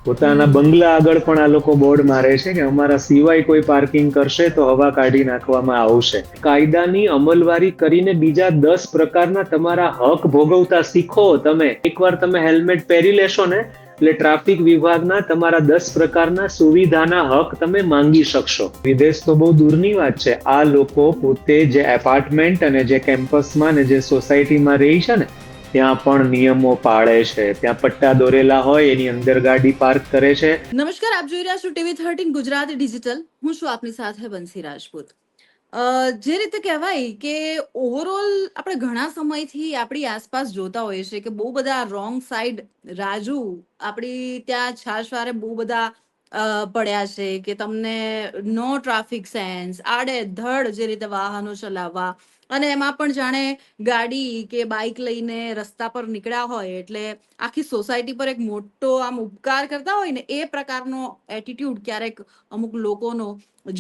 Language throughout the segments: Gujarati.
પોતાના હમ. બંગલા આગળ પણ આ લોકો બોર્ડ મારે છે કે અમારા સિવાય કોઈ પાર્કિંગ કરશે તો હવા કાઢી નાખવામાં આવશે. કાયદાની અમલવારી કરીને બીજા 10 પ્રકારના તમારા હક ભોગવતા શીખો. તમે એકવાર તમે હેલ્મેટ પહેરી લેશો ને એટલે ટ્રાફિક વિભાગના તમારા 10 પ્રકારના સુવિધાના હક તમે માંગી શકશો. વિદેશ તો બહુ દૂરની વાત છે. આ લોકો પોતે જે એપાર્ટમેન્ટ અને જે કેમ્પસમાં ને જે સોસાયટીમાં રહી છે ને ત્યાં પણ નિયમો પાળે છે. ત્યાં પટ્ટા દોરેલા હોય એની અંદર ગાડી પાર્ક કરે છે. નમસ્કાર, આપ જોઈ રહ્યા છો TV13 ગુજરાતી ડિજિટલ. હું છું આપની સાથે બંસી રાજપૂત. જે રીતે કહેવાય કે ઓવરઓલ આપણે ઘણા સમયથી આપણી આસપાસ જોતા હોઈએ છીએ કે બહુ બધા રોંગ સાઈડ રાજુ આપણી ત્યાં છાશવારે બહુ બધા પડ્યા છે કે તમને નો ટ્રાફિક સેન્સ, આડેધડ જે રીતે વાહનો ચલાવવા, અને એમાં પણ જાણે ગાડી કે બાઇક લઈને રસ્તા પર નીકળ્યા હોય એટલે આખી સોસાયટી પર એક મોટો આમ ઉપકાર કરતા હોય ને એ પ્રકારનો એટીટ્યુડ ક્યારેક અમુક લોકોનો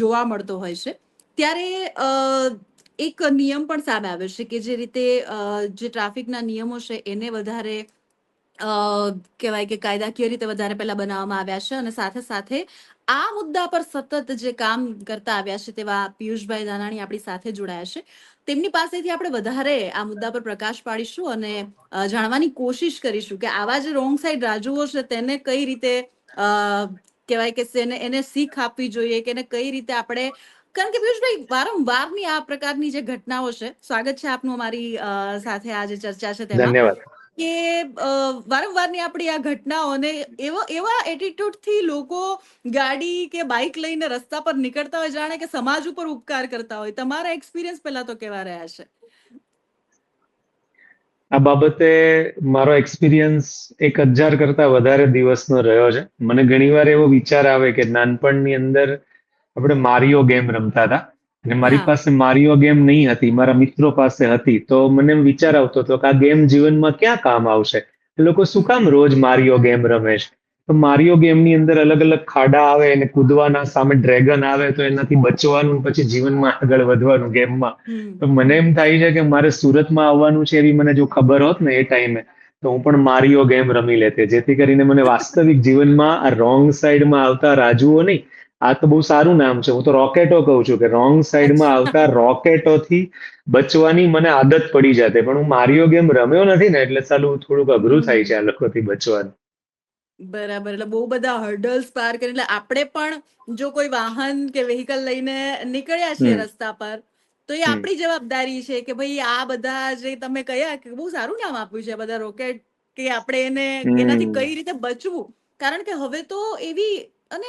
જોવા મળતો હોય છે. ત્યારે એક નિયમ પણ સામે આવ્યો છે કે જે રીતે જે ટ્રાફિકના નિયમો છે એને વધારે કહેવાય કે કાયદાકીય રીતે વધારે પહેલા બનાવવામાં આવ્યા છે, અને સાથે સાથે આ મુદ્દા પર સતત જે કામ કરતા આવ્યા છે તેવા પિયુષભાઈ દાનાણી આપણી સાથે જોડાયા છે. તેમની પાસેથી આપણે વધારે આ મુદ્દા પર પ્રકાશ પાડીશું અને જાણવાની કોશિશ કરીશું કે આવા જે રોંગ સાઈડ રાજુઓ છે તેને કઈ રીતે કહેવાય કે એને શીખ આપવી જોઈએ કે એને કઈ રીતે આપણે, કારણ કે પિયુષભાઈ વારંવારની આ પ્રકારની જે ઘટનાઓ છે, સ્વાગત છે આપનું અમારી સાથે આ જે ચર્ચા છે તેમાં, ધન્યવાદ. કે વારંવારની આપણી આ ઘટનાઓને એવા એટીટ્યુડ થી લોકો ગાડી કે બાઇક લઈને રસ્તા પર નીકળતા હોય જાણે કે સમાજ ઉપર ઉપકાર કરતા હોય. તમારા એક્સપિરિયન્સ પહેલા તો કેવા રહ્યા છે? આ બાબતે મારો એક્સપિરિયન્સ 1000 કરતા વધારે દિવસનો રહ્યો છે. મને ઘણીવાર એવો વિચાર આવે કે નાનપણની અંદર આપણે મારિયો ગેમ રમતા હતા અને મારી હા. પાસે મારિયો ગેમ નહીં હતી, મારા મિત્રો પાસે હતી. તો મને એમ વિચાર આવતો હતો કે આ ગેમ જીવનમાં ક્યાં કામ આવશે? એ લોકો શું કામ રોજ મારિયો ગેમ રમે છે? તો મારિયો ગેમની અંદર અલગ અલગ ખાડા આવે અને કૂદવાના, સામે ડ્રેગન આવે તો એનાથી બચવાનું, પછી જીવનમાં આગળ વધવાનું ગેમમાં. હમ. તો મને હમ. એમ થાય છે કે મારે સુરતમાં આવવાનું છે એવી મને જો ખબર હોત ને એ ટાઈમે તો હું પણ મારિયો ગેમ રમી લેતે, જેથી કરીને મને વાસ્તવિક જીવનમાં આ રોંગ સાઈડમાં આવતા રાજુઓ નહીં. આ તો બહુ સારું નામ છે. હું તો રોકેટો કહું છું કે રોંગ સાઈડમાં અચ્છા. આવતા રોકેટોથી બચવાની મને આદત પડી જતી. પણ હું મારિયો ગેમ રમ્યો નથી ને એટલે સાલું થોડુંક અઘરું થાય છે હમ. આ લોકોથી બચવાનું. બરાબર. એટલે બહુ બધા હર્ડલ્સ પાર કરી, એટલે આપણે પણ જો કોઈ વાહન કે વ્હીકલ લઈને નીકળ્યા છીએ હમ રસ્તા પર તો એ હમ આપણી જવાબદારી છે કે ભાઈ આ બધા જે તમે કહ્યા કે બહુ સારું નામ આપ્યું છે બધા રોકેટ, કે આપણે એનાથી હમ કઈ રીતે બચવું. કારણ કે હવે તો એવી, અને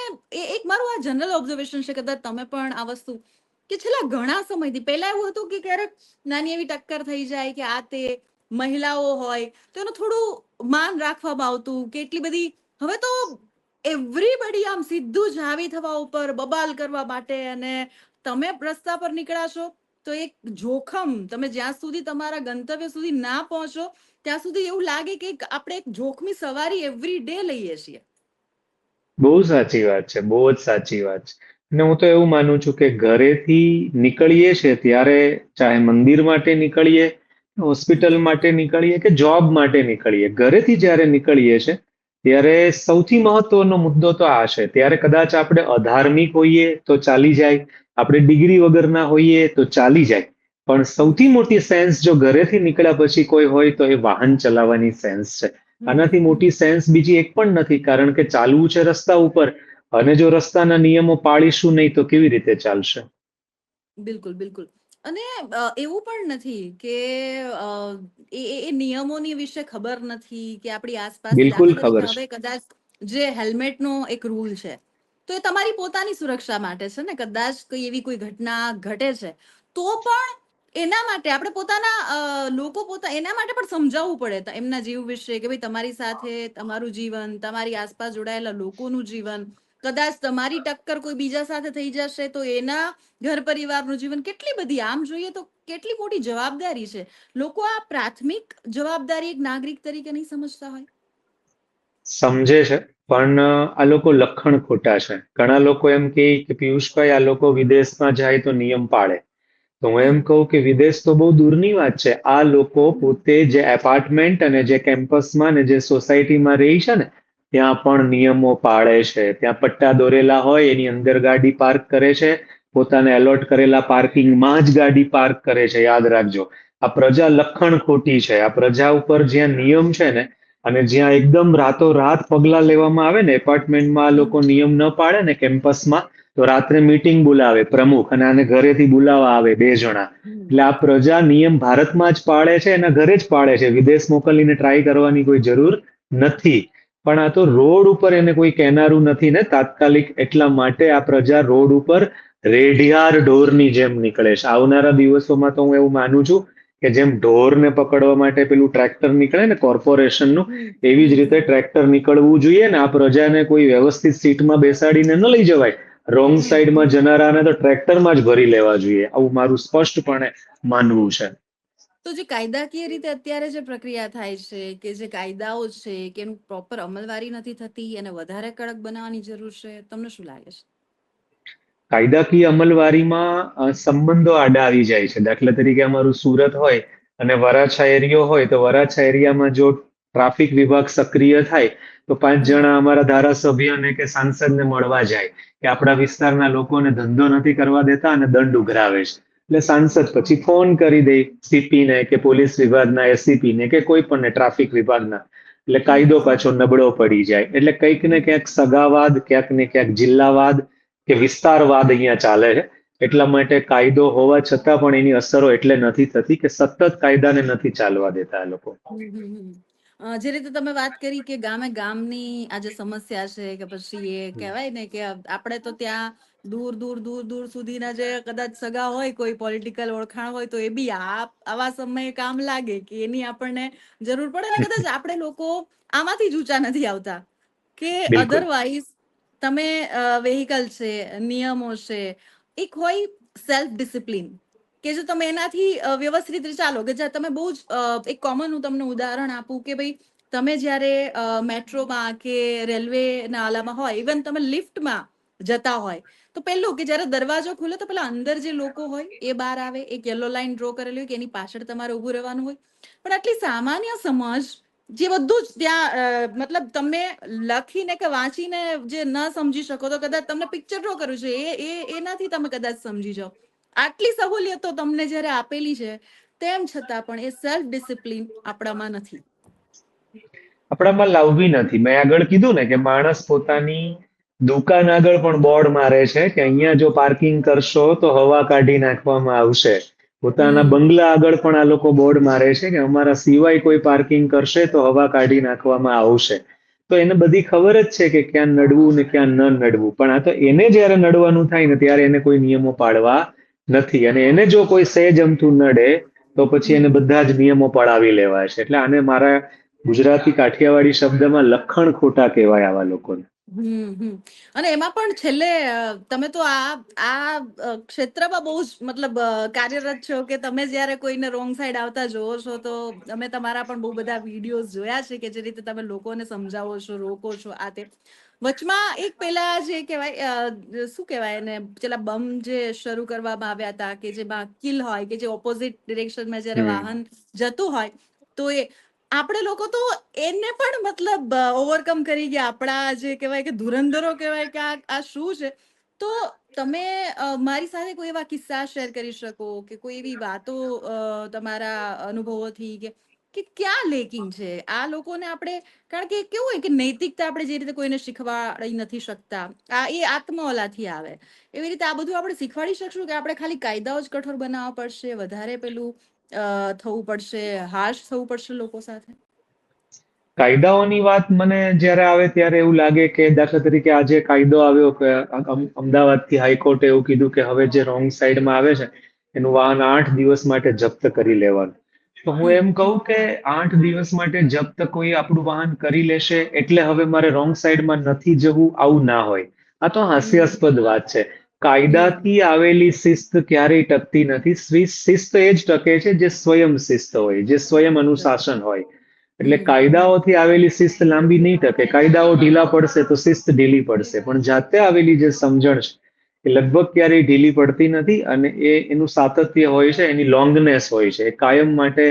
એક મારું આ જનરલ ઓબ્ઝર્વેશન છે, કદાચ તમે પણ આ વસ્તુ, કે છેલ્લા ઘણા સમયથી, પહેલા એવું હતું કે ક્યારેક નાની એવી ટક્કર થઈ જાય કે આ તે મહિલાઓ હોય તો એનું થોડું માન રાખવામાં આવતું કે એટલી બધી. હવે તો એવરીબડી આમ સીધું જ હાવી થવા ઉપર બબાલ કરવા માટે, અને તમે રસ્તા પર નીકળાશો તો એક જોખમ, તમે જ્યાં સુધી તમારા ગંતવ્ય સુધી ના પહોંચો ત્યાં સુધી એવું લાગે કે આપણે એક જોખમી સવારી એવરી ડે લઈએ છીએ. બહુ સાચી વાત છે, બહુ જ સાચી વાત છે. અને હું તો એવું માનું છું કે ઘરેથી નીકળીએ છે ત્યારે, ચાહે મંદિર માટે નીકળીએ, હોસ્પિટલ માટે નીકળીએ કે જોબ માટે નીકળીએ, ઘરેથી જ્યારે નીકળીએ છે ત્યારે સૌથી મહત્વનો મુદ્દો તો આ છે. ત્યારે કદાચ આપણે અધાર્મિક હોઈએ તો ચાલી જાય, આપણે ડિગ્રી વગરના હોઈએ તો ચાલી જાય, પણ સૌથી મોટી સેન્સ જો ઘરેથી નીકળ્યા પછી કોઈ હોય તો એ વાહન ચલાવવાની સેન્સ છે. આનાથી મોટી સેન્સ બીજી એક પણ નથી, કારણ કે ચાલવું છે રસ્તા ઉપર, અને જો રસ્તાના નિયમો પાળીશું નહીં તો કેવી રીતે ચાલશે? બિલકુલ, બિલકુલ. અને એવું પણ નથી કે એ નિયમોની વિશે ખબર નથી કે આપણી આસપાસ, બિલકુલ દાખલા તરીકે ખબર છે. હવે કદાચ જે હેલ્મેટનો એક રૂલ છે તો એ તમારી પોતાની સુરક્ષા માટે છે ને. કદાચ કોઈ એવી કોઈ ઘટના ઘટે છે તો પણ એના માટે આપણે પોતાના એના માટે પણ સમજાવવું પડે એમના જીવ વિશે, કે ભાઈ તમારી સાથે તમારું જીવન, તમારી આસપાસ જોડાયેલા લોકોનું જીવન, કદાચ તમારી ટક્કર કોઈ બીજા સાથે થઈ જશે તો એના ઘર પરિવારનું જીવન, કેટલી બધી આમ જોઈએ તો કેટલી મોટી જવાબદારી છે. લોકો આ પ્રાથમિક જવાબદારી એક નાગરિક તરીકે નહીં સમજતા હોય. સમજે છે, પણ આ લોકો લખણ ખોટા છે. ઘણા લોકો એમ કહે કે પિયુષભાઈ આ લોકો વિદેશમાં જાય તો નિયમ પાળે. તો હું એમ હમ. કહું કે વિદેશ તો બહુ દૂરની વાત છે. આ લોકો હમ. પોતે જે એપાર્ટમેન્ટ અને જે કેમ્પસમાં ને જે સોસાયટીમાં રહી છે ને ત્યાં પણ નિયમો પાળે છે. ત્યાં પટ્ટા દોરેલા હોય એની અંદર ગાડી પાર્ક કરે છે, પોતાને એલોટ કરેલા પાર્કિંગમાં જ ગાડી પાર્ક કરે છે. યાદ રાખજો, આ પ્રજા લખણ ખોટી છે. આ પ્રજા ઉપર જ્યાં નિયમ છે ને, અને જ્યાં એકદમ રાતોરાત પગલા લેવામાં આવે ને, એપાર્ટમેન્ટમાં આ લોકો નિયમ ન પાડે ને કેમ્પસમાં, તો રાત્રે મીટિંગ બોલાવે પ્રમુખ અને આને ઘરેથી બોલાવવા આવે 2 જણા. એટલે આ પ્રજા નિયમ ભારતમાં જ પાળે છે, એના ઘરે જ પાળે છે. વિદેશ મોકલીને ટ્રાય કરવાની કોઈ જરૂર નથી. પણ આ તો રોડ ઉપર એને કોઈ કહેનારું નથી ને તાત્કાલિક, એટલા માટે આ પ્રજા રોડ ઉપર રેઢિયાર ઢોરની જેમ નીકળે છે. આવનારા દિવસોમાં તો હું એવું માનું છું કે જેમ ઢોરને પકડવા માટે પેલું ટ્રેક્ટર નીકળે ને કોર્પોરેશનનું, એવી જ રીતે ટ્રેક્ટર નીકળવું જોઈએ ને આ પ્રજાને કોઈ વ્યવસ્થિત સીટમાં બેસાડીને ન લઈ જવાય. રોંગ સાઈડમાં જનારાને તો ટ્રેક્ટરમાં જ ભરી લેવા જોઈએ. આવું મારું સ્પષ્ટપણે માનવું છે. તો જે કાયદાકીય રીતે અત્યારે જે પ્રક્રિયા થાય છે, કે જે કાયદાઓ છે કે એનું પ્રોપર અમલવારી નથી થતી, એને વધારે કડક બનાવવાની જરૂર છે, તમને શું લાગે છે? કાયદાકીય અમલવારીમાં સંબંધો આડા આવી જાય છે. દાખલા તરીકે અમારું સુરત હોય અને વરાછા એરિયો હોય, તો વરાછા એરિયામાં જો ટ્રાફિક વિભાગ સક્રિય થાય તો 5 જણા અમારા ધારાસભ્યને કે સાંસદને મળવા જાય કે આપણા વિસ્તારના લોકોને ધંધો નથી કરવા દેતા અને દંડ ઉઘરાવે છે. એટલે સાંસદ પછી ફોન કરી દે સીપીને કે પોલીસ વિભાગના એસીપીને કે કોઈ પણ ટ્રાફિક વિભાગના. એટલે કાયદો પાછો નબળો પડી જાય. એટલે કંઈક ને ક્યાંક સગાવાદ, ક્યાંક ને ક્યાંક જિલ્લાવાદ કે વિસ્તારવાદ અહીંયા ચાલે છે. એટલા માટે કાયદો હોવા છતાં પણ એની અસરો એટલે નથી થતી કે સતત કાયદાને નથી ચાલવા દેતા આ લોકો. જે રીતે તમે વાત કરી કે ગામે ગામની આ જે સમસ્યા છે, કે પછી એ કહેવાય ને કે આપણે તો ત્યાં દૂર દૂર દૂર દૂર સુધીના જે કદાચ સગા હોય, કોઈ પોલિટિકલ ઓળખાણ હોય, તો એ બી આવા સમયે કામ લાગે કે એની આપણને જરૂર પડે ને. કદાચ આપણે લોકો આમાંથી જ ઊંચા નથી આવતા, કે બિલકુલ. અધરવાઇઝ તમે વેહિકલ છે, નિયમો છે, એક હોય સેલ્ફ ડિસિપ્લિન, કે જો તમે એનાથી વ્યવસ્થિત રીતે ચાલો, કે જ્યાં તમે બહુ જ એક કોમન હું તમને ઉદાહરણ આપું કે ભાઈ તમે જ્યારે મેટ્રોમાં કે રેલવે ના આલામાં હોય, ઇવન તમે લિફ્ટમાં જતા હોય, તો પેલું કે જ્યારે દરવાજો ખુલે તો પેલા અંદર જે લોકો હોય એ બહાર આવે, એક યલો લાઈન ડ્રો કરેલી હોય કે એની પાછળ તમારે ઊભું રહેવાનું હોય. પણ આટલી સામાન્ય સમજ જે બધું જ ત્યાં મતલબ તમે લખીને કે વાંચીને જે ન સમજી શકો, તો કદાચ તમને પિક્ચર ડ્રો કર્યું છે એનાથી તમે કદાચ સમજી જાઓ. આટલી સહુલિયતો તમને જ્યારે આપેલી છે, તેમ છતાં પણ એ સેલ્ફ ડિસિપ્લિન આપણામાં નથી. આપણામાં લાવવી નથી. મેં આગળ કીધું ને કે માણસ પોતાની દુકાન આગળ પણ બોર્ડ મારે છે કે અહીંયા જો પાર્કિંગ કરશો તો હવા કાઢી નાખવામાં આવશે. પોતાના બંગલા આગળ પણ આ લોકો બોર્ડ મારે છે કે અમારા સિવાય કોઈ પાર્કિંગ કરશે તો હવા કાઢી નાખવામાં આવશે. તો એને બધી ખબર જ છે કે ક્યાં નડવું ને ક્યાં ન નડવું. પણ આ તો એને જ્યારે નડવાનું થાય ને ત્યારે એને કોઈ નિયમો પાડવા નથી. અને એને જો કોઈ સહેજ અમથું નડે તો પછી એને બધા જ નિયમો પડાવી લેવાય છે. એટલે આને મારા ગુજરાતી કાઠિયાવાડી શબ્દમાં લખણ ખોટા કહેવાય આવા લોકોને. અને એમાં પણ છેલ્લે તમે તો આ ક્ષેત્રમાં બહુ જ મતલબ કાર્યરત છો, કે તમે જ્યારે કોઈને રોંગ સાઈડ આવતા જોવો છો, તો તમે તમારા પણ બહુ બધા વિડીયોઝ જોયા છે કે જે રીતે તમે લોકોને સમજાવો છો, રોકો છો, આ તે. વચમાં એક પેલા જે કહેવાય શું કહેવાય એને, પેલા બમ જે શરૂ કરવામાં આવ્યા હતા, કે જેમાં કિલ હોય, કે જે ઓપોઝિટ ડિરેક્શનમાં જ્યારે હમ. વાહન જતું હોય, તો એ આપણે લોકો તો એને પણ મતલબ ઓવરકમ કરી ગયા. આપણા જે કહેવાય કે ધુરંધરો કહેવાય કે આ શું છે. તો તમે મારી સાથે કોઈ એવા કિસ્સા શેર કરી શકો, કે કોઈ એવી વાતો તમારા અનુભવોથી, કે ક્યાં લેકિંગ છે આ લોકોને આપણે? કારણ કે કેવું હોય કે નૈતિકતા આપણે જે રીતે કોઈને શીખવાડી નથી શકતા, આ એ આત્મઓલાથી આવે, એવી રીતે આ બધું આપણે શીખવાડી શકશું કે આપણે ખાલી કાયદાઓ જ કઠોર બનાવવા પડશે, વધારે પેલું થવું પડશે, હાર્શ થવું પડશે લોકો સાથે? કાયદાઓની વાત મને જ્યારે આવે ત્યારે એવું લાગે કે દાખલા તરીકે આજે કાયદો આવ્યો કે અમદાવાદથી હાઈકોર્ટે એવું કીધું કે હવે જે રોંગ સાઈડમાં આવે છે એનું વાહન 8 દિવસ માટે જપ્ત કરી લેવાનું. તો હું એમ કહું કે 8 દિવસ માટે જપ્ત કોઈ આપણું વાહન કરી લેશે એટલે હવે મારે રોંગ સાઈડમાં નથી જવું, આવું ના હોય. આ તો હાસ્યાસ્પદ વાત છે. કાયદાથી આવેલી શિસ્ત ક્યારેય ટકતી નથી. શિસ્ત એ જ ટકે છે જે સ્વયં શિસ્ત હોય, જે સ્વયં અનુશાસન હોય. એટલે કાયદાઓથી આવેલી શિસ્ત લાંબી નહીં ટકે. કાયદાઓ ઢીલા પડશે તો શિસ્ત ઢીલી પડશે. પણ જાતે આવેલી જે સમજણ છે એ લગભગ ક્યારેય ઢીલી પડતી નથી. અને એનું સાતત્ય હોય છે, એની લોંગનેસ હોય છે, એ કાયમ માટે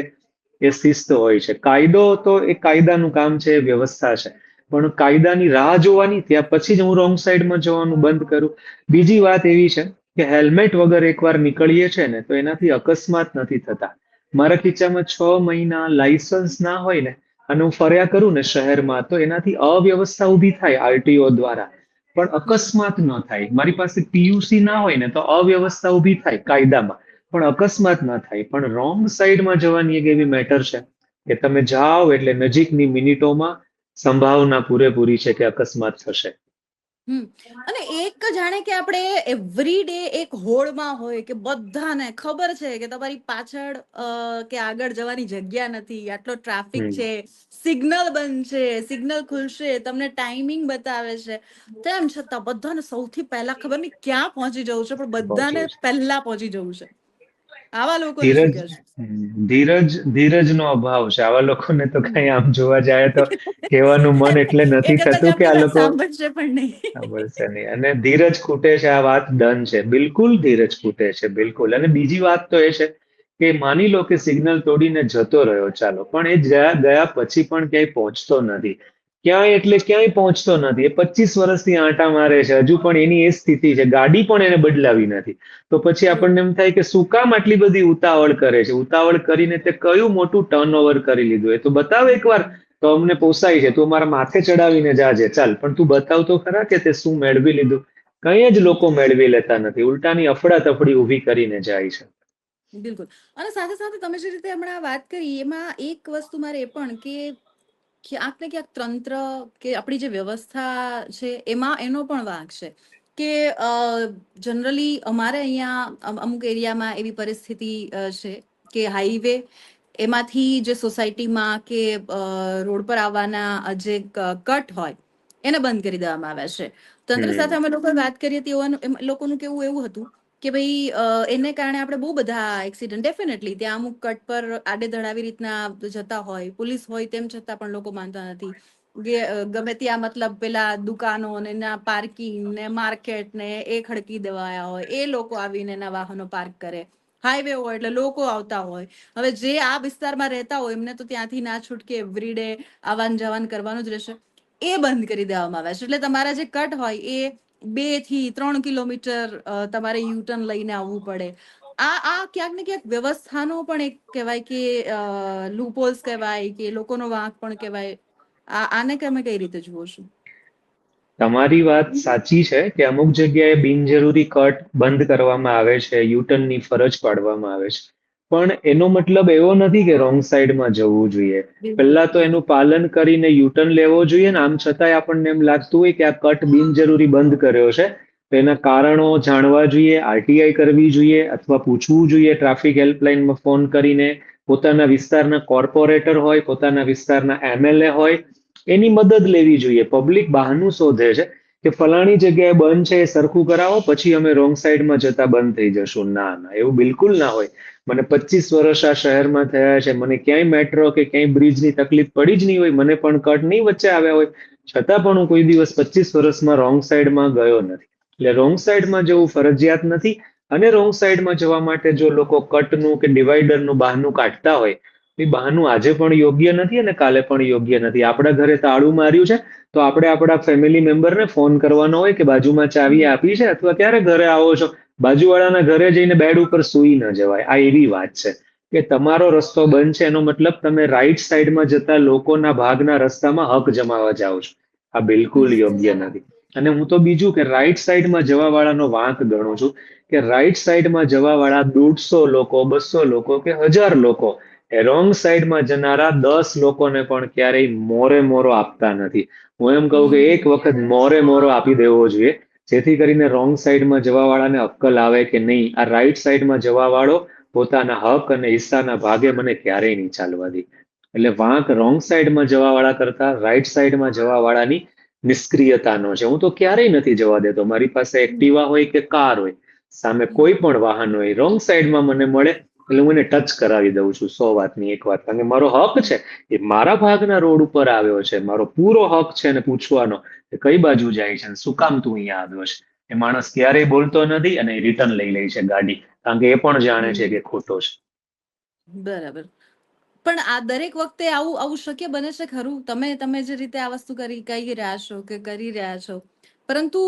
એ શિસ્ત હોય છે. કાયદો તો એ કાયદાનું કામ છે, એ વ્યવસ્થા છે. પણ કાયદાની રાહ જોવાની, ત્યાં પછી જ હું રોંગ સાઈડમાં જવાનું બંધ કરું. બીજી વાત એવી છે કે હેલ્મેટ વગર એકવાર નીકળીએ છે ને તો એનાથી અકસ્માત નથી થતા. મારા ખીચામાં 6 મહિના લાયસન્સ ના હોય ને અને હું ફર્યા કરું ને શહેરમાં, તો એનાથી અવ્યવસ્થા ઊભી થાય આરટીઓ દ્વારા, પણ હમ અકસ્માત ન થાય. મારી પાસે પીયુસી ના હોય ને તો અવ્યવસ્થા ઊભી થાય કાયદામાં, પણ અકસ્માત ના થાય. પણ રોંગ સાઈડમાં જવાની એક એવી મેટર છે કે તમે જાઓ એટલે નજીકની મિનિટોમાં સંભાવના પૂરેપૂરી છે કે અકસ્માત થશે. હમ અને એક જાણે કે આપણે એવરી ડે એક હોડમાં હોય કે બધાને ખબર છે કે તમારી પાછળ કે આગળ જવાની જગ્યા નથી, આટલો ટ્રાફિક હમ છે, સિગ્નલ બંધ છે, સિગ્નલ ખુલશે, તમને ટાઈમિંગ બતાવે છે, તેમ છતાં બધાને સૌથી પહેલા ખબર નહીં ક્યાં પહોંચી જવું છે, પણ બધાને પહોંચવું છે. પહેલા પહોંચી જવું છે. આવા લોકોને શું ધીરજ કહેશો? ધીરજનો અભાવ છે આવા લોકોને. તો હમ. કઈ આમ જોવા જાય તો કહેવાનું મન એટલે એ નથી કદાચ થતું કે આપણી આ વાત લોકો સાંભળશે પણ નહીં. સાંભળશે નહીં. અને ધીરજ ખૂટે છે, આ વાત ડન છે. બિલકુલ ધીરજ ખૂટે છે, બિલકુલ. અને બીજી વાત તો એ છે કે માની લો કે સિગ્નલ તોડીને જતો રહ્યો, ચાલો, પણ એ ગયા ગયા પછી પણ ક્યાંય પહોંચતો નથી. ક્યાંય એટલે ક્યાંય પહોંચતો નથી. એ 25 વર્ષથી આંટા મારે છે, હજુ પણ એની એ સ્થિતિ છે, ગાડી પણ એને બદલાવી નથી. તો પછી ટ્રુ. આપણને એમ થાય કે શું કામ આટલી બધી ઉતાવળ કરે છે? ઉતાવળ કરીને તે કયું મોટું ટર્નઓવર કરી લીધું? એ તો બતાવ એકવાર. તો અમને પોસાય છે, તું મારા માથે ચડાવીને જાજે, ચાલ, પણ તું બતાવ તો ખરા કે તે શું મેળવી લીધું. કંઈ જ લોકો મેળવી લેતા નથી, ઉલટાની અફડાતફડી ઊભી કરીને જાય છે. બિલકુલ. અને સાથે સાથે તમે જે રીતે હમણાં વાત કરી એમાં એક વસ્તુ મારે એ પણ કે ક્યાંક ને ક્યાંક તંત્ર કે આપણી જે વ્યવસ્થા છે એમાં એનો પણ વાંક છે કે જનરલી અમારે અહીંયા અમુક એરિયામાં એવી પરિસ્થિતિ છે કે હાઈવે એમાંથી જે સોસાયટીમાં કે રોડ પર આવવાના જે કટ હોય એને બંધ કરી દેવામાં આવ્યા છે. તંત્ર સાથે હમ અમે લોકો વાત કરીએ તેઓનું લોકોનું કેવું એવું હતું કે ભાઈ એને કારણે આપણે બહુ બધા એક્સિડન્ટ ડેફિનેટલી ત્યાં અમુક કટ પર આડેધડ આવી રીતના જતા હોય, પોલીસ હોય, તેમ છતાં પણ લોકો માનતા નથી. ગમે ત્યાં મતલબ પેલા દુકાનો ને ના પાર્કિંગ ને માર્કેટ ને એ ખડકી દેવાયા હોય, એ લોકો આવીને એના વાહનો પાર્ક કરે. હાઈવે હોય એટલે લોકો આવતા હોય. હવે જે આ વિસ્તારમાં રહેતા હોય એમને તો ત્યાંથી ના છૂટકે એવરી ડે આવન જવાન કરવાનું જ રહેશે. એ બંધ કરી દેવામાં આવે છે. એટલે તમારા જે કટ હોય એ 2 થી 3 કિલોમીટર તમારે યુટર્ન લઈને આવવું પડે. આ ક્યાંક ને ક્યાંક વ્યવસ્થાનો પણ એક કહેવાય કે લૂપોલ્સ કહેવાય કે લોકોનો વાંક પણ કહેવાય. આને તમે કઈ રીતે જુઓ છો? તમારી વાત સાચી છે કે અમુક જગ્યાએ બિનજરૂરી કટ બંધ કરવામાં આવે છે, યુટર્નની ફરજ પાડવામાં આવે છે. પણ એનો મતલબ એવો નથી કે રોંગ સાઈડમાં જવું જોઈએ. બિલકુલ પહેલા તો બિલકુલ. એનું પાલન કરીને યુટર્ન લેવો જોઈએ ને. આમ છતાંય આપણને એમ લાગતું હોય કે આ કટ બિનજરૂરી બંધ કર્યો છે, તો એના કારણો જાણવા જોઈએ, આરટીઆઈ કરવી જોઈએ, અથવા પૂછવું જોઈએ ટ્રાફિક હેલ્પલાઇનમાં ફોન કરીને. પોતાના વિસ્તારના કોર્પોરેટર હોય, પોતાના વિસ્તારના એમએલએ હોય, એની મદદ લેવી જોઈએ. પબ્લિક બહાનું શોધે છે કે ફલાણી જગ્યાએ બંધ છે, એ સરખું કરાવો, પછી અમે રોંગ સાઈડમાં જતા બંધ થઈ જશું. ના, ના, એવું બિલકુલ ના હોય. મને 25 વર્ષ આ શહેરમાં થયા છે, મને ક્યાંય મેટ્રો કે ક્યાંય બ્રિજની તકલીફ પડી જ નહીં હોય, મને પણ કટ નહીં વચ્ચે આવ્યા હોય, છતાં પણ હું કોઈ દિવસ 25 વર્ષમાં રોંગ સાઈડમાં ગયો નથી. એટલે રોંગ સાઈડમાં જવું ફરજિયાત નથી. અને રોંગ સાઈડમાં જવા માટે જો લોકો કટનું કે ડિવાઈડરનું બહાનું કાઢતા હોય, એ બહાનું આજે પણ યોગ્ય નથી અને કાલે પણ યોગ્ય નથી. આપણા ઘરે તાળું માર્યું છે, તો આપણે આપણા ફેમિલી મેમ્બરને ફોન કરવાનો હોય કે બાજુમાં ચાવી હમ. આપી છે અથવા ક્યારે ઘરે આવો છો. બાજુવાળાના ઘરે જઈને બેડ ઉપર સૂઈ ન જવાય. આ એવી વાત છે કે તમારો રસ્તો બંધ છે એનો મતલબ તમે રાઈટ સાઈડમાં જતા લોકોના ભાગના રસ્તામાં હક જમાવવા જાઓ છો. આ બિલકુલ હમ. યોગ્ય નથી. અને હું તો બીજું કે રાઈટ સાઈડમાં જવા વાળાનો વાંક ગણું છું કે રાઈટ સાઈડમાં જવા વાળા 150 લોકો, 200 લોકો કે 1000 લોકો એ રોંગ સાઈડમાં જનારા 10 લોકોને પણ ક્યારેય મોરે મોરો આપતા નથી. હું એમ કહું કે એક હમ. વખત મોરે મોરો આપી દેવો જોઈએ, જેથી કરીને રોંગ સાઈડમાં જવા વાળાને અક્કલ આવે કે નહીં, આ રાઈટ સાઈડમાં જવા વાળો પોતાના હક અને હિસ્સાના ભાગે મને ક્યારેય નહીં ચાલવા દે. એટલે વાંક રોંગ સાઈડમાં જવા વાળા કરતા રાઈટ સાઈડમાં જવા વાળાની નિષ્ક્રિયતાનો છે. હું તો ક્યારેય નથી જવા દેતો. મારી પાસે હમ. એક્ટિવા હોય કે કાર હોય, સામે કોઈ હમ. પણ વાહન હોય, રોંગ સાઈડમાં મને મળે એટલે હું એને ટચ કરાવી દઉં છું. 100 વાતની એક વાત, કારણ કે મારો હક છે, એ મારા ભાગના રોડ ઉપર આવ્યો છે, મારો પૂરો હક છે એને પૂછવાનો કે કઈ બાજુ જાય છે, શું કામ તું અહીંયા આવ્યો છે. એ માણસ ક્યારેય બોલતો નથી અને રિટર્ન લઈ લે છે ગાડી, કારણ કે એ પણ જાણે છે હમ. કે ખોટો છે. બરાબર. પણ આ દરેક વખતે આવું આવું શક્ય બને છે ખરું? તમે જે રીતે આ વસ્તુ કહી રહ્યા છો કે કરી રહ્યા છો, પરંતુ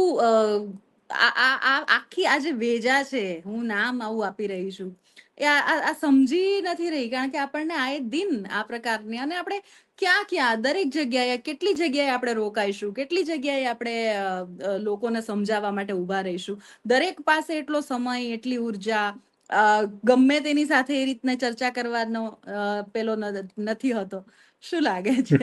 આ આખી આ જે વેજા છે, હું નામ આવું આપી રહી છું, એ આ સમજી નથી રહી, કારણ કે આપણને આએ દિન આ પ્રકારની, અને આપણે ક્યાં ક્યાં દરેક જગ્યાએ કેટલી જગ્યાએ આપણે રોકાઈશું, કેટલી જગ્યાએ આપણે લોકોને સમજાવવા માટે ઊભા રહીશું. દરેક પાસે એટલો સમય, એટલી ઉર્જા, ગમે તેની સાથે એ રીતને ચર્ચા કરવાનો પેલો નથી હોતો. શું લાગે છે?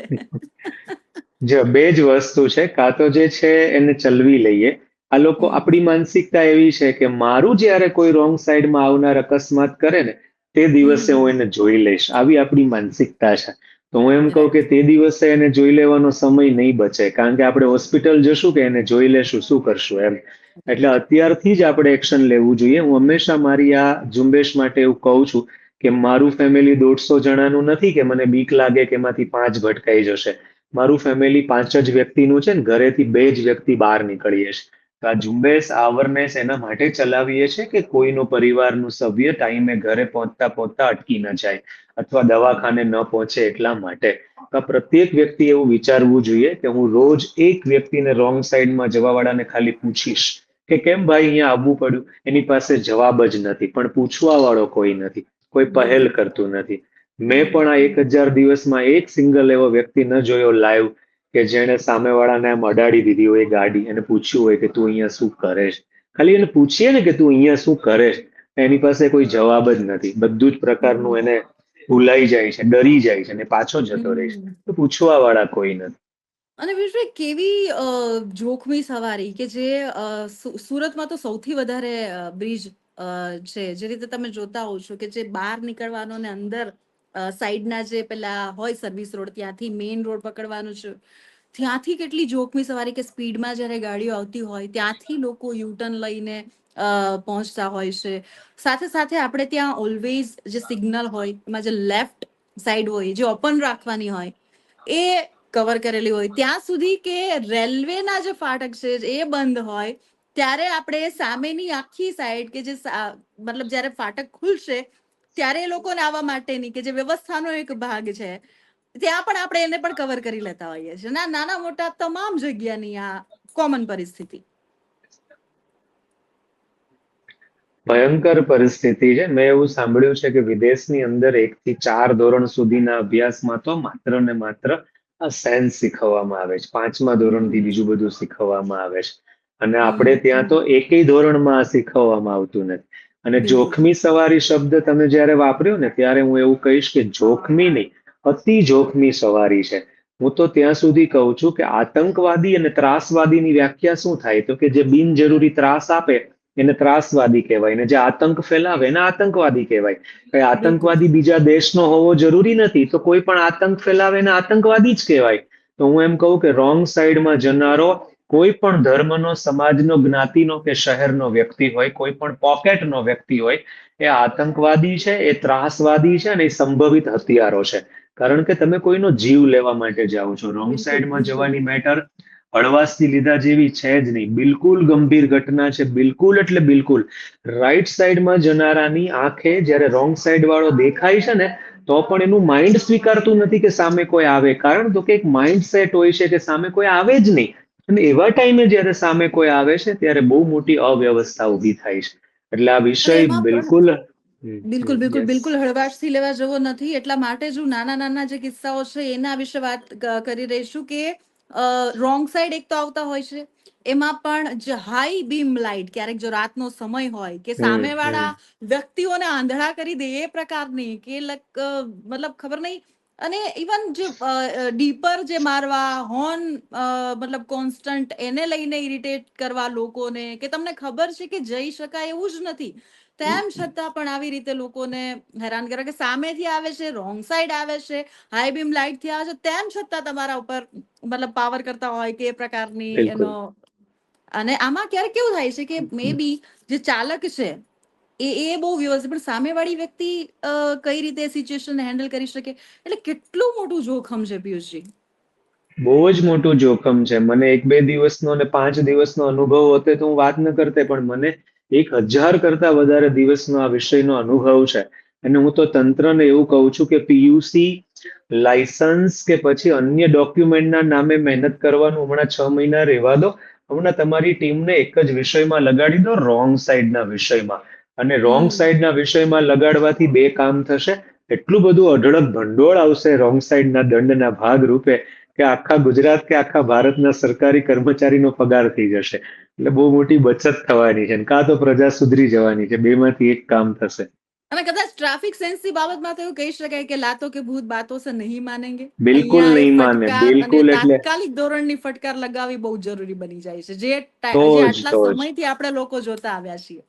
જો બે જ વસ્તુ છે, કાં તો જે છે એને ચલવી લઈએ. આ લોકો, આપણી માનસિકતા એવી છે કે મારું જ્યારે કોઈ રોંગ સાઈડમાં આવનાર અકસ્માત કરે ને, તે દિવસે હું એને જોઈ લઈશ. આવી આપણી માનસિકતા છે. તો હું એમ કહું કે રાઈટ. તે દિવસે એને જોઈ લેવાનો સમય નહીં બચે, કારણ કે આપણે હોસ્પિટલ જશું કે એને જોઈ લેશું, શું કરશું એમ. એટલે અત્યારથી જ આપણે એક્શન લેવું જોઈએ. હું હંમેશા મારી આ ઝુંબેશ માટે એવું કહું છું કે મારું ફેમિલી 150 જણાનું નથી કે મને બીક લાગે કે એમાંથી 5 ભટકાઈ જશે. મારું ફેમિલી 5 જ વ્યક્તિનું છે ને ઘરેથી 2 જ વ્યક્તિ બહાર નીકળીએ છે. તો આ ઝુંબેશ, આ અવેરનેસ એના માટે ચલાવીએ છે કે કોઈનો પરિવારનું સભ્ય ટાઈમે ઘરે પહોંચતા પહોંચતા અટકી ન જાય અથવા દવાખાને ન પહોંચે એટલા માટે. તો પ્રત્યેક વ્યક્તિ એવું વિચારવું જોઈએ કે હું રોજ એક વ્યક્તિને રોંગ સાઈડમાં જવાવાળાને ખાલી પૂછીશ કે કેમ ભાઈ અહીંયા આવવું પડ્યું. એની પાસે જવાબ જ નથી, પણ પૂછવા વાળો કોઈ નથી, કોઈ પહેલ બિલકુલ. કરતું નથી. મેં પણ આ 1000 દિવસમાં એક સિંગલ એવો વ્યક્તિ ન જોયો લાઈવ કે જેણે સામેવાળાને આમ અડાડી દીધી હોય ગાડી અને પૂછ્યું હોય કે તું અહીંયા શું કરે છે. ખાલી એને પૂછીએ ને કે તું અહીંયા શું કરે છે, એની પાસે કોઈ જવાબ જ નથી. બધું જ પ્રકારનું એને ભૂલાઈ જાય છે, ડરી જાય છે અને પાછો જતો રહે છે. હમ. તો પૂછવા વાળા કોઈ નથી. અને વિશેષ કેવી જોખમી સવારી કે જે સુરતમાં તો સૌથી વધારે બ્રિજ છે, જે રીતે તમે જોતા હો છો કે જે બહાર નીકળવાનો ને અંદર સાઈડના જે પેલા હોય સર્વિસ રોડ, ત્યાંથી મેઇન રોડ પકડવાનું છે, ત્યાંથી કેટલી જોખમી સવારી કે સ્પીડમાં જ્યારે ગાડીઓ આવતી હોય ત્યાંથી લોકો યુટર્ન લઈને પહોંચતા હોય છે. સાથે સાથે આપણે ત્યાં ઓલવેઝ જે સિગ્નલ હોય એમાં જે લેફ્ટ સાઈડ હોય જે ઓપન રાખવાની હોય એ કવર કરેલી હોય, ત્યાં સુધી કે રેલવેના જે ફાટક છે એ બંધ હોય ત્યારે આપણે સામેની આખી સાઈડ કે જે મતલબ જ્યારે ફાટક ખુલશે ત્યારે એ લોકોને આવવા માટેની કે જે વ્યવસ્થાનો એક ભાગ છે ત્યાં પણ આપણે એને પણ કવર કરી લેતા હોઈએ છીએ. નાના મોટા તમામ જગ્યાની આ કોમન પરિસ્થિતિ. ભયંકર પરિસ્થિતિ છે. મેં એવું સાંભળ્યું છે કે વિદેશની અંદર 1 થી 4 ધોરણ સુધીના અભ્યાસમાં તો માત્ર ને માત્ર આ સાયન્સ શીખવવામાં આવે છે. 5મા ધોરણથી હમ. બીજું બધું શીખવવામાં આવે છે. અને આપણે હમ. ત્યાં તો એકેય ધોરણમાં આ શીખવવામાં આવતું નથી. અને બિલકુલ. જોખમી સવારી શબ્દ તમે જ્યારે વાપર્યો ને ત્યારે હું એવું કહીશ કે જોખમી નહીં, અતિ જોખમી સવારી છે. હું તો ત્યાં સુધી કહું છું કે આતંકવાદી અને ત્રાસવાદીની વ્યાખ્યા શું થાય, તો કે જે બિનજરૂરી ત્રાસ આપે એને ત્રાસવાદી કહેવાય, ને જે આતંક ફેલાવે એને આતંકવાદી કહેવાય. કઈ બિલકુલ. આતંકવાદી બીજા દેશનો હોવો જરૂરી નથી, તો કોઈ પણ આતંક ફેલાવે એને આતંકવાદી જ કહેવાય. તો હું એમ કહું કે રોંગ સાઈડમાં જનારો કોઈ પણ ધર્મનો, સમાજનો, જ્ઞાતિનો કે શહેરનો વ્યક્તિ હોય, કોઈ પણ પોકેટનો વ્યક્તિ હોય, એ આતંકવાદી છે, એ ત્રાસવાદી છે અને એ સંભવિત હત્યારો છે. કારણ કે તમે કોઈનો જીવ લેવા માટે જાઓ છો. રોંગ બિલકુલ. સાઈડમાં બિલકુલ. જવાની મેટર હળવાશથી લીધા જેવી છે જ નહીં. બિલકુલ ગંભીર ઘટના છે. બિલકુલ એટલે બિલકુલ. રાઈટ સાઈડમાં જનારાની આંખે જ્યારે રોંગ સાઈડ વાળો દેખાય છે ને, તો પણ એનું માઇન્ડ સ્વીકારતું નથી કે સામે કોઈ આવે. કારણ તો કે એક માઇન્ડ સેટ હોય છે કે સામે કોઈ આવે જ નહીં. અને એવા ટાઈમે જ્યારે સામે કોઈ આવે છે ત્યારે બહુ મોટી અવ્યવસ્થા ઊભી થાય છે. એટલે આ વિષય અને એમાં પણ બિલકુલ બિલકુલ બિલકુલ યસ. બિલકુલ હળવાશથી લેવા જેવો નથી. એટલા માટે જ હું નાના નાના જે કિસ્સાઓ છે એના વિશે વાત કરી રહી છું કે રોંગ સાઈડ એક તો આવતા હોય છે, એમાં પણ જે હાઈ બીમ લાઇટ, ક્યારેક જો રાતનો સમય હોય કે સામેવાળા વ્યક્તિઓને આંધળા કરી દે એ પ્રકારની કે મતલબ ખબર નહીં. અને ઇવન જે ડીપર જે મારવા હોર્ન, મતલબ કોન્સ્ટન્ટ એને લઈને ઇરિટેટ કરવા લોકોને, કે તમને ખબર છે કે જઈ શકાય એવું જ નથી તેમ છતાં પણ આવી રીતે લોકોને હેરાન કરે, કે સામેથી આવે છે, રોંગ સાઈડ આવે છે, હાઈ બીમ લાઇટ થી આવે છે, તેમ છતાં તમારા ઉપર મતલબ પાવર કરતા હોય કે એ પ્રકારની એનો. બિલકુલ. અને આમાં ક્યારેક કેવું થાય છે કે મે બી જે ચાલક છે એ બહુ વ્યવસ્થિત, પણ સામેવાળી વ્યક્તિ કઈ રીતે સિચ્યુએશન હેન્ડલ કરી શકે, એટલે કેટલું મોટું જોખમ છે પિયુષજી. બહુ જ મોટું જોખમ છે. મને 1-2 દિવસનો અને 5 દિવસનો અનુભવ હોતે તો હું વાત ન કરતે, પણ મને 1000 કરતા વધારે દિવસનો આ વિષયનો અનુભવ છે. અને હું તો તંત્રને એવું કહું છું કે પીયુસી લાયસન્સ કે પછી અન્ય ડોક્યુમેન્ટના નામે મહેનત કરવાનું હમણાં 6 મહિના રહેવા દો. હમણાં તમારી ટીમને એક જ વિષયમાં લગાડી દો, રોંગ સાઈડના વિષયમાં. અને રોંગ હમ સાઈડના વિષયમાં લગાડવાથી બે કામ થશે. એટલું બધું અઢળક ભંડોળ આવશે રોંગ સાઈડના દંડના ભાગ રૂપે કે આખા ગુજરાત કે આખા ભારતના સરકારી કર્મચારીનો પગાર થઈ જશે. એટલે બહુ મોટી બચત થવાની છે. કાં તો પ્રજા સુધરી જવાની છે. બેમાંથી એક કામ થશે. અને કદાચ ટ્રાફિક સેન્સની બાબતમાં તો એવું કહી શકાય કે લાતો કે ભૂત બાતો સે નહીં માનેંગે. બિલકુલ અહીંયા એ નહીં માને, ફટકાર અને બિલકુલ. એટલે તાત્કાલિક ધોરણની ફટકાર લગાવવી બહુ જરૂરી બની જાય છે, તો જે જ આટલા તો જ સમયથી આપણે લોકો જોતા આવ્યા છીએ.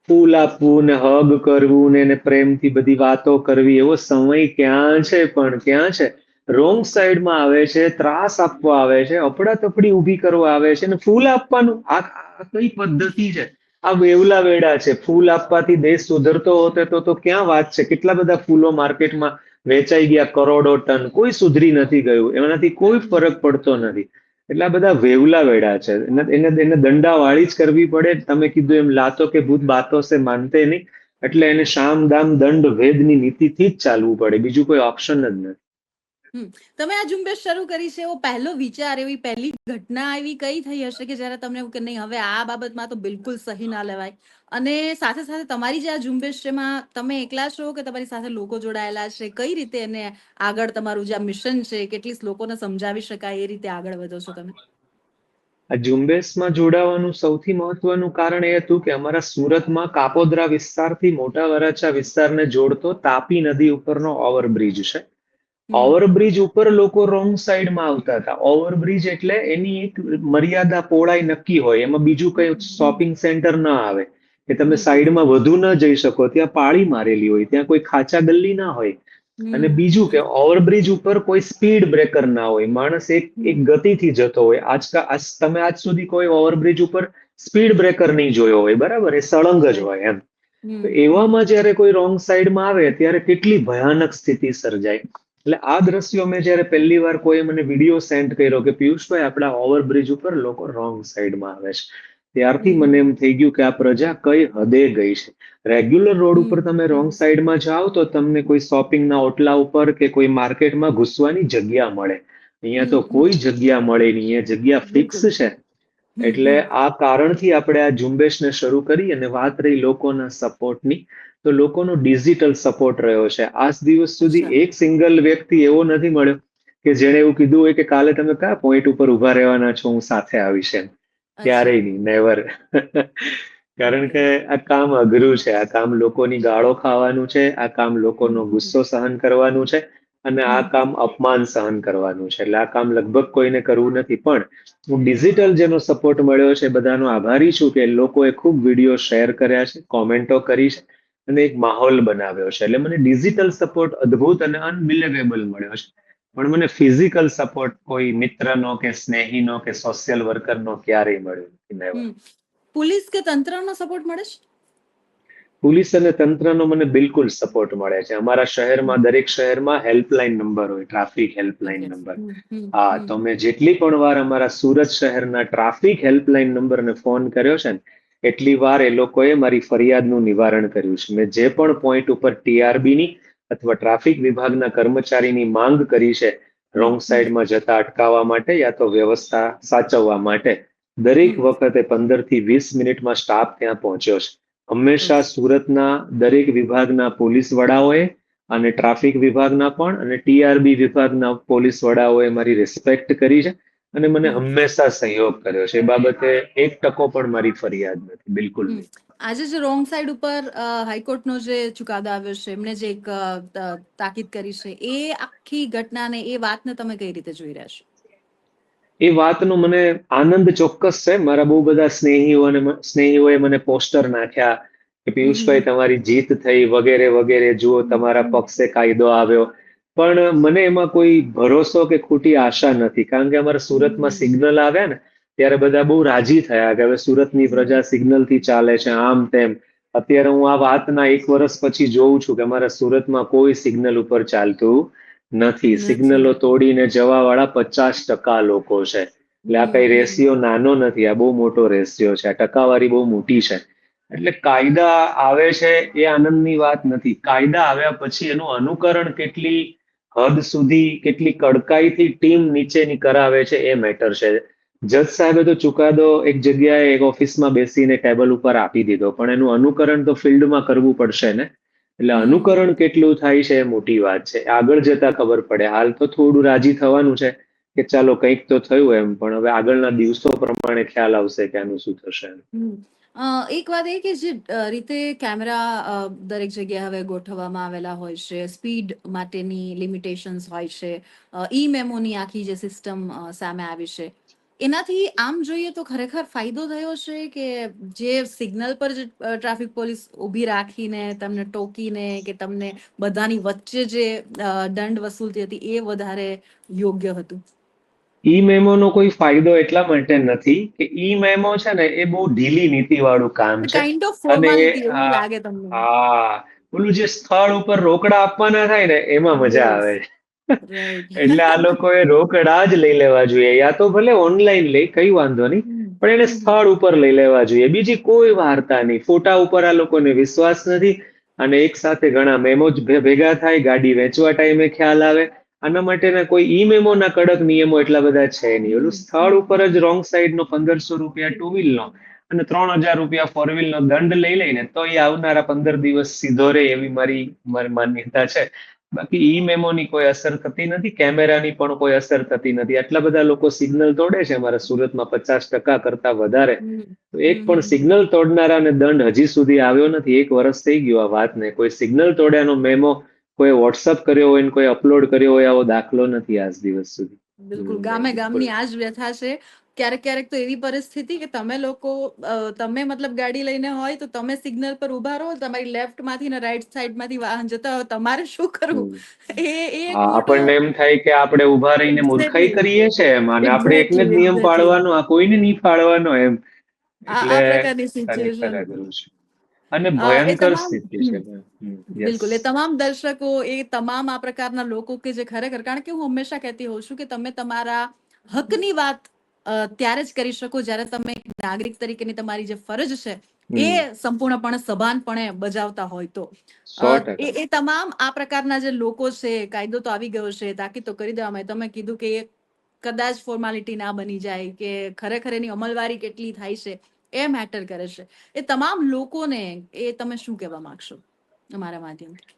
ફૂલ આપવું ને હગ કરવું ને એને પ્રેમથી બધી વાતો કરવી એવો સમય ક્યાં છે? પણ ક્યાં છે? રોંગ બિલકુલ. સાઈડમાં આવે છે, ત્રાસ આપવા આવે છે, અફડાતફડી ઊભી કરવા આવે છે ને ફૂલ આપવાનું. આ કઈ પદ્ધતિ છે? આ વેવલા વેડા છે. ફૂલ આપવાથી દેશ સુધરતો હોતે તો ક્યાં વાત છે? કેટલા બધા ફૂલો માર્કેટમાં વેચાઈ ગયા, કરોડો ટન. કોઈ સુધરી નથી ગયું, એનાથી કોઈ ફરક પડતો નથી. એટલે આ બધા વેવલા વેડા છે. એને દંડાવાળી જ કરવી પડે. તમે કીધું એમ લાતો કે ભૂત બાતો સે માનતે નહીં. એટલે એને શામ દામ દંડ ભેદની નીતિથી જ ચાલવું પડે. બીજું કોઈ ઓપ્શન જ નથી. તમે આ ઝુંબેશ શરૂ કરી છે, એવો પહેલો વિચાર, એવી પહેલી ઘટના એવી કઈ થઈ હશે કે જ્યારે તમને એવું કે નહીં, હવે આ બાબતમાં તો બિલકુલ સહી ના લેવાય? અને સાથે સાથે તમારી જે આ ઝુંબેશ છે એમાં તમે એકલા છો કે તમારી સાથે લોકો જોડાયેલા છે? કઈ રીતે એને આગળ, તમારું જે આ મિશન છે, કેટલી લોકોને સમજાવી શકાય એ રીતે આગળ વધો છો તમે? આ ઝુંબેશમાં જોડાવાનું સૌથી મહત્વનું કારણ એ હતું કે અમારા સુરતમાં કાપોદ્રા વિસ્તારથી મોટા વરાછા વિસ્તારને જોડતો તાપી નદી ઉપરનો ઓવરબ્રિજ છે. હમ ઓવરબ્રિજ ઉપર લોકો રોંગ સાઈડમાં આવતા હતા. ઓવરબ્રિજ એટલે એની એક મર્યાદા, પહોળાઈ નક્કી હોય. એમાં બીજું કઈ શોપિંગ સેન્ટર ના આવે કે તમે સાઈડમાં વધુ ન જઈ શકો. ત્યાં પાળી મારેલી હોય, ત્યાં કોઈ ખાચા ગલ્લી ના હોય. અને બીજું કે ઓવરબ્રિજ ઉપર કોઈ સ્પીડ બ્રેકર ના હોય. માણસ એક ગતિથી જતો હોય. તમે આજ સુધી કોઈ ઓવરબ્રિજ ઉપર સ્પીડ બ્રેકર નહીં જોયો હોય, બરાબર? એ સળંગ જ રાઈટ. હોય એમ. તો એવામાં જયારે કોઈ રોંગ સાઈડમાં આવે ત્યારે કેટલી ભયાનક સ્થિતિ સર્જાય. એટલે આ દ્રશ્યો મેં જયારે પહેલી વાર કોઈ મને વિડીયો સેન્ડ કર્યો કે પિયુષભાઈ, આપણા ઓવરબ્રિજ ઉપર લોકો રોંગ સાઈડમાં આવે છે, ત્યારથી મને એમ થઈ ગયું કે આ પ્રજા કઈ હદે ગઈ છે. રેગ્યુલર રોડ ઉપર તમે રોંગ સાઈડમાં જાઓ તો તમને કોઈ શોપિંગના ઓટલા ઉપર કે કોઈ માર્કેટમાં ઘૂસવાની જગ્યા મળે. અહીંયા તો કોઈ જગ્યા મળે નહીં. અહીંયા જગ્યા ફિક્સ બિલકુલ. છે. એટલે આ કારણથી આપણે આ ઝુંબેશને શરૂ કરી. અને વાત રહી લોકોના સપોર્ટની, તો લોકોનો ડિજિટલ સપોર્ટ રહ્યો છે. આજ દિવસ સુધી અચ્છા. એક સિંગલ વ્યક્તિ એવો નથી મળ્યો કે જેણે એવું કીધું હોય કે કાલે તમે કયા પોઈન્ટ ઉપર ઉભા રહેવાના છો, હું સાથે આવીશ એમ. અચ્છા. ક્યારેય નહીં, નેવર. કારણ ઓકે. કે આ કામ અઘરું છે. આ કામ લોકોની ગાળો ખાવાનું છે. આ કામ લોકોનો ગુસ્સો સહન કરવાનું છે. અને આ કામ અપમાન સહન કરવાનું છે. એટલે આ કામ લગભગ કોઈને કરવું નથી. પણ હું ડિજિટલ જેનો સપોર્ટ મળ્યો છે, બધાનો આભારી છું કે લોકોએ ખૂબ વિડીયો શેર કર્યા છે, કોમેન્ટો કરી છે અને એક માહોલ બનાવ્યો છે. એટલે મને ડિજિટલ સપોર્ટ અદ્ભુત અને અનબિલેવેબલ મળ્યો છે. પણ મને ફિઝિકલ સપોર્ટ કોઈ મિત્રનો કે સ્નેહીનો કે સોશિયલ વર્કરનો ક્યારેય મળ્યો નથી. નેવર. પોલીસ કે તંત્રનો સપોર્ટ મળે છે? પોલીસ અને તંત્રનો મને બિલકુલ સપોર્ટ મળે છે. અમારા શહેરમાં, દરેક શહેરમાં હેલ્પલાઇન નંબર હોય, ટ્રાફિક હેલ્પલાઇન ઓકે. નંબર. હા, તો મેં જેટલી પણ વાર અમારા સુરત શહેરના ટ્રાફિક હેલ્પલાઇન નંબરને ફોન કર્યો છે ને, એટલી વાર એ લોકોએ મારી ફરિયાદનું નિવારણ કર્યું છે. મેં જે પણ પોઈન્ટ ઉપર ટીઆરબીની અથવા ટ્રાફિક વિભાગના કર્મચારીની માંગ કરી છે, રોંગ સાઈડમાં જતા અટકાવવા માટે યા તો વ્યવસ્થા સાચવવા માટે, દરેક વખતે 15 થી 20 મિનિટમાં સ્ટાફ ત્યાં પહોંચ્યો છે. હંમેશા સુરતના દરેક વિભાગના પોલીસ વડાઓએ અને ટ્રાફિક વિભાગના પણ અને ટીઆરબી વિભાગના પોલીસ વડાઓએ મારી રિસ્પેક્ટ કરી છે અને મને હંમેશા સહયોગ કર્યો છે. એ બાબતે 1% પણ મારી ફરિયાદ નથી, બિલકુલ નહીં. આજે જે રોંગ સાઈડ ઉપર હાઈકોર્ટનો જે ચુકાદો આવ્યો છે, એમને જે એક તાકીદ કરી છે, એ આખી ઘટનાને, એ વાતને તમે કઈ રીતે જોઈ રહ્યા છો? એ વાતનો મને આનંદ ચોક્કસ છે. મારા બહુ બધા સ્નેહીઓએ મને પોસ્ટર નાખ્યા કે પિયુષભાઈ, તમારી જીત થઈ, વગેરે વગેરે, જુઓ તમારા પક્ષે કાયદો આવ્યો. પણ મને એમાં કોઈ ભરોસો કે ખોટી આશા નથી. કારણ કે અમારા સુરતમાં સિગ્નલ આવ્યા ને, ત્યારે બધા બહુ રાજી થયા કે હવે સુરતની પ્રજા સિગ્નલથી ચાલે છે, આમ તેમ. અત્યારે હું આ વાતના 1 વર્ષ પછી જોઉં છું કે અમારા સુરતમાં કોઈ સિગ્નલ ઉપર ચાલતું નથી. સિગ્નલો તોડીને જવા વાળા 50% લોકો છે. એટલે આ કઈ રેશિયો નાનો નથી, આ બહુ મોટો રેશિયો છે. આ ટકાવારી બહુ મોટી છે. એટલે કાયદા આવે છે એ આનંદની વાત નથી. કાયદા આવ્યા પછી એનું અનુકરણ કેટલી હદ સુધી, કેટલી કડકાઈથી ટીમ નીચેની કરાવે છે એ મેટર છે. જજ સાહેબે તો ચુકાદો એક જગ્યાએ એક ઓફિસમાં બેસીને ટેબલ ઉપર આપી દીધો, પણ એનું અનુકરણ તો ફિલ્ડમાં કરવું પડશે ને. એટલે હમ અનુકરણ કેટલું થાય છે એ મોટી વાત છે. આગળ જતા ખબર પડે. હાલ તો થોડું રાજી થવાનું છે કે ચાલો કંઈક તો થયું એમ, પણ હવે આગળના દિવસો પ્રમાણે ખ્યાલ આવશે કે આનું શું થશે એમ. હમ. એક વાત એ કે જે રીતે કેમેરા દરેક જગ્યાએ હવે ગોઠવવામાં આવેલા હોય છે, સ્પીડ માટેની લિમિટેશન્સ હોય છે, ઈ મેમોની આખી જે સિસ્ટમ સામે આવી છે, એનાથી આમ જોઈએ તો ખરેખર ફાયદો થયો છે કે જે સિગ્નલ પર જે ટ્રાફિક પોલીસ ઊભી રાખીને તમને ટોકીને કે તમને બધાની વચ્ચે જે દંડ વસૂલતી હતી એ વધારે યોગ્ય હતું? ઈ મેમોનો કોઈ ફાયદો એટલા માટે નથી કે ઈ મેમો છે ને એ બહુ ઢીલી નીતિવાળું કામ છે. કાઇન્ડ ઓફ અને ફોર્માલિટી એવું આ લાગે તમને? હા, ઓલું જે સ્થળ ઉપર રોકડા આપવાના થાય ને એમાં મજા યસ, આવે. રાઈટ. એટલે આ લોકોએ રોકડા જ લઈ લેવા જોઈએ. યા તો ભલે ઓનલાઈન લે, કઈ વાંધો નહીં, પણ એને સ્થળ ઉપર લઈ લેવા જોઈએ. બીજી કોઈ વાર્તા નહીં. ફોટા ઉપર આ લોકોને વિશ્વાસ નથી. અને એક સાથે ઘણા મેમો જ ભેગા થાય, ગાડી વેચવા ટાઈમે ખ્યાલ આવે. આના માટેના કોઈ ઈ મેમોના કડક નિયમો એટલા બધા છે નહીં. ઓલું સ્થળ ઉપર જ રોંગ સાઈડનો 1500 રૂપિયા ટુ વ્હીલનો અને 3000 રૂપિયા ફોર વ્હીલનો દંડ લઈ લઈને તો એ આવનારા 15 દિવસ સીધો રહે એવી મારી માન્યતા છે. બાકી ઈ મેમોની કોઈ અસર થતી નથી, કેમેરાની પણ કોઈ અસર થતી નથી. આટલા બધા લોકો સિગ્નલ તોડે છે અમારા સુરતમાં 50% કરતા વધારે. તો એક પણ સિગ્નલ તોડનારાને દંડ હજી સુધી આવ્યો નથી. 1 વર્ષ થઈ ગયું આ વાતને. કોઈ સિગ્નલ તોડ્યાનો મેમો કોઈ વોટ્સઅપ કર્યો હોય ને કોઈ અપલોડ કર્યો હોય આવો દાખલો નથી આજ દિવસ સુધી. બિલકુલ, નહીં, ગામે બિલકુલ. ગામની આ જ વ્યથા છે. ક્યારેક ક્યારેક તો એવી પરિસ્થિતિ કે તમે લોકો તમે મતલબ ગાડી લઈને હોય તો તમે સિગ્નલ પર ઉભા રહો, તમારી લેફ્ટ માંથી ને રાઈટ સાઈડ માંથી વાહન જતા હોય, તમારે શું કરવું? હમ. એ એક હા, મોટો આપણને એમ થાય કે આપણે ઊભા રહીને મૂર્ખાઈ એક્ઝેક્ટલી કરીએ છે એમ, અને આપણે એકને એક્ઝેક્ટલી જ નિયમ એક્ઝેક્ટલી પાળવાનો, આ કોઈને નહીં પાળવાનો એમ. આ એટલે પ્રકારની ખરેખર સિચ્યુએશન. અઘરું છે અને એ ભયંકર તમામ સ્થિતિ છે. યસ. બિલકુલ, એ તમામ દર્શકો, એ તમામ આ પ્રકારના લોકો કે જે ખરેખર, કારણ કે હું હંમેશા કહેતી હોઉં છું કે તમે તમારા હકની વાત ત્યારે જ કરી શકો જ્યારે તમે એક નાગરિક તરીકેની તમારી જે ફરજ છે એ સંપૂર્ણપણે સભાનપણે બજાવતા હોય તો. 100%. એ તમામ આ પ્રકારના જે લોકો છે, કાયદો તો આવી ગયો છે, તાકીદ તો કરી દેવામાં આવે. તમે કીધું કે એ કદાચ ફોર્માલિટી ના બની જાય કે ખરેખર એની અમલવારી કેટલી થાય છે એ મેટર કરે છે. એ તમામ લોકોને એ તમે શું કહેવા માંગશો અમારા માધ્યમથી?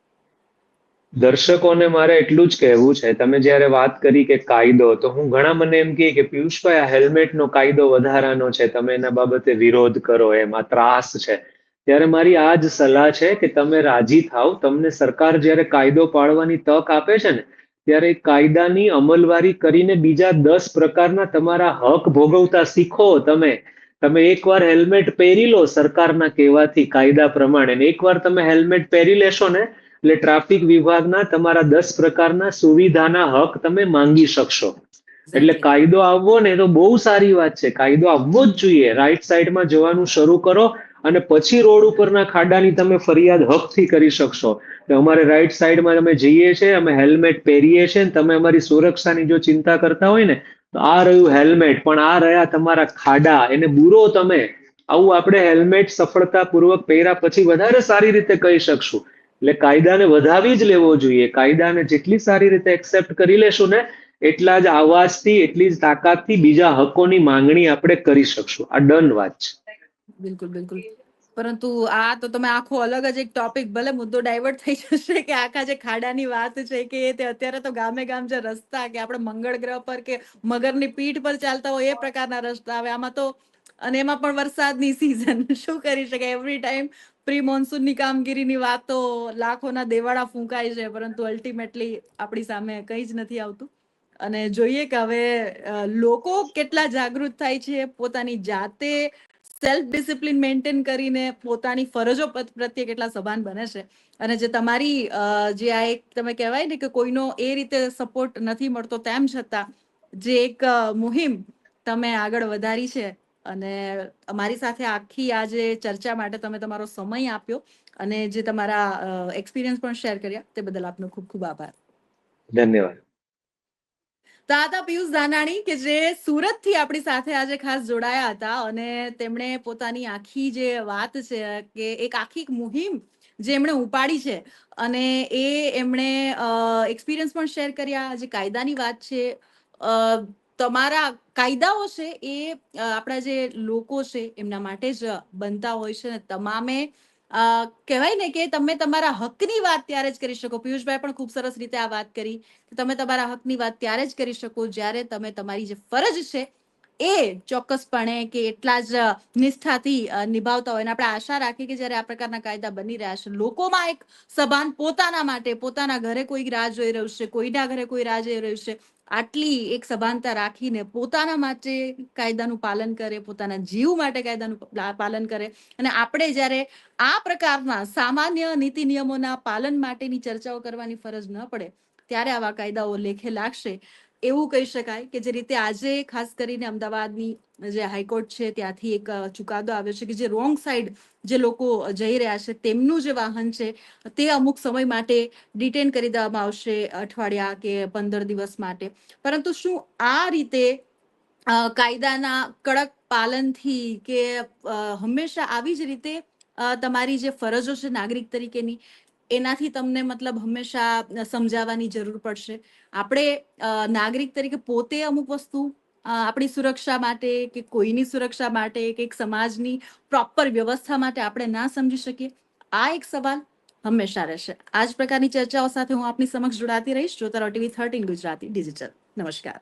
દર્શકોને મારે એટલું જ કહેવું છે, તમે જ્યારે વાત કરી કે કાયદો, તો હું ઘણા મને એમ કહે કે પિયુષભાઈ આ હેલ્મેટનો કાયદો વધારાનો છે, તમે એના બાબતે વિરોધ કરો, એમ આ ત્રાસ છે. ત્યારે મારી આ જ સલાહ છે કે તમે રાજી થાવ. તમને સરકાર જ્યારે કાયદો પાળવાની તક આપે છે ને, ત્યારે કાયદાની અમલવારી કરીને બીજા 10 પ્રકારના તમારા હક ભોગવતા શીખો તમે. તમે એકવાર હેલ્મેટ પહેરી લો સરકારના કહેવાથી, કાયદા પ્રમાણે, ને એકવાર તમે હેલ્મેટ પહેરી લેશો ને એટલે ટ્રાફિક વિભાગના તમારા 10 પ્રકારના સુવિધાના હક તમે માંગી શકશો. એટલે એક્ઝેક્ટલી. કાયદો આવવો ને એ તો બહુ સારી વાત છે. કાયદો આવવો જ જોઈએ. રાઈટ સાઈડમાં જવાનું શરૂ કરો અને પછી રોડ ઉપરના ખાડાની તમે ફરિયાદ હકથી કરી શકશો કે અમારે રાઈટ સાઈડમાં અમે જઈએ છીએ, અમે હેલ્મેટ પહેરીએ છીએ, ને તમે અમારી સુરક્ષાની જો ચિંતા કરતા હોય ને તો આ રહ્યું હેલ્મેટ, પણ આ રહ્યા તમારા ખાડા, એને બુરો તમે. આવું આપણે હેલ્મેટ સફળતાપૂર્વક પહેર્યા પછી વધારે સારી રીતે કહી શકશું. એટલે કાયદાને વધાવી જ લેવો જોઈએ. કાયદાને જેટલી સારી રીતે એક્સેપ્ટ કરી લેશું ને એટલા જ આવાજથી, એટલી જ તાકાતથી બીજા હકોની માંગણી આપણે કરી શકશું. આ ડન વાત છે. બિલકુલ બિલકુલ. પરંતુ આ તો તમે આખો અલગ જ એક ટોપિક, ભલે મુદ્દો ડાયવર્ટ થઈ જશે કે આખા જે ખાડાની વાત છે કે તે અત્યારે તો ગામે ગામ જે રસ્તા કે આપણે મંગળ ગ્રહ પર કે મગરની પીઠ પર ચાલતા હોય એ પ્રકારના રસ્તા આવે આમાં તો. અને એમાં પણ વરસાદની સિઝન, શું કરી શકાય? એવરી ટાઈમ પ્રી મોન્સૂનની કામગીરીની વાતો, લાખોના દેવાળા ફૂંકાય છે, પરંતુ અલ્ટિમેટલી આપણી સામે કંઈ જ નથી આવતું. અને જોઈએ કે હવે લોકો કેટલા જાગૃત થાય છે, પોતાની જાતે સેલ્ફ ડિસિપ્લિન મેન્ટેન કરીને પોતાની ફરજો પ્રત્યે કેટલા સભાન બને છે. અને જે તમારી જે આ એક તમે કહેવાય ને કે કોઈનો એ રીતે સપોર્ટ નથી મળતો તેમ છતાં જે એક મુહિમ તમે આગળ વધારી છે, અને અમારી સાથે આખી આ જે ચર્ચા માટે તમે તમારો સમય આપ્યો અને જે તમારા એક્સપિરિયન્સ પણ શેર કર્યા તે બદલ આપનો ખૂબ ખૂબ આભાર. ધન્યવાદ. દાદા પિયુષ ધાનાણી કે જે સુરતથી આપણી સાથે આજે ખાસ જોડાયા હતા અને તેમણે પોતાની આખી જે વાત છે કે એક આખી મુહિમ જે એમણે ઉપાડી છે અને એ એમણે એક્સપિરિયન્સ પણ શેર કર્યા. જે કાયદાની વાત છે, તમારા કાયદાઓ છે એ આપણા જે લોકો છે એમના માટે જ બનતા હોય છે ને તમામે કહેવાય ને કે તમે તમારા હકની વાત ત્યારે જ કરી શકો. પિયુષભાઈ પણ ખૂબ સરસ રીતે આ વાત કરી કે તમે તમારા હકની વાત ત્યારે જ કરી શકો જ્યારે તમે તમારી જે ફરજ છે એ ચોક્કસપણે કે એટલા જ નિષ્ઠાથી નિભાવતા હોય. અને આપણે આશા રાખીએ કે જ્યારે આ પ્રકારના કાયદા બની રહ્યા છે લોકોમાં એક સભાન પોતાના માટે, પોતાના ઘરે કોઈ રાહ જોઈ રહ્યું છે, કોઈના ઘરે કોઈ રાહ જોઈ રહ્યું છે, આટલી એક સભાનતા રાખીને પોતાના માટે કાયદાનું પાલન કરે, પોતાના જીવ માટે કાયદાનું પાલન કરે. અને આપણે જ્યારે આ પ્રકારના સામાન્ય નીતિ નિયમોના પાલન માટેની ચર્ચાઓ કરવાની ફરજ ન પડે ત્યારે આવા કાયદાઓ લેખે લાગશે એવું કહી શકાય. કે જે રીતે આજે ખાસ કરીને અમદાવાદની જે હાઈકોર્ટ છે ત્યાંથી એક ચુકાદો આવ્યો છે કે જે રોંગ સાઈડ જે લોકો જઈ રહ્યા છે તેમનું જે વાહન છે તે અમુક સમય માટે ડિટેન કરી દેવામાં આવશે, અઠવાડિયા કે 15 દિવસ માટે. પરંતુ શું આ રીતે કાયદાના કડક પાલનથી કે હંમેશા આવી જ રીતે તમારી જે ફરજો છે નાગરિક તરીકેની એનાથી તમને મતલબ હંમેશા સમજાવવાની જરૂર પડશે? આપણે નાગરિક તરીકે પોતે અમુક વસ્તુ આપણી સુરક્ષા માટે કે કોઈની સુરક્ષા માટે કે એક સમાજની પ્રોપર વ્યવસ્થા માટે આપણે ના સમજી શકીએ? આ એક સવાલ હંમેશા રહેશે. આ જ પ્રકારની ચર્ચાઓ સાથે હું આપની સમક્ષ જોડાતી રહીશ. જોતા રહો TV 13 ગુજરાતી ડિજિટલ. નમસ્કાર.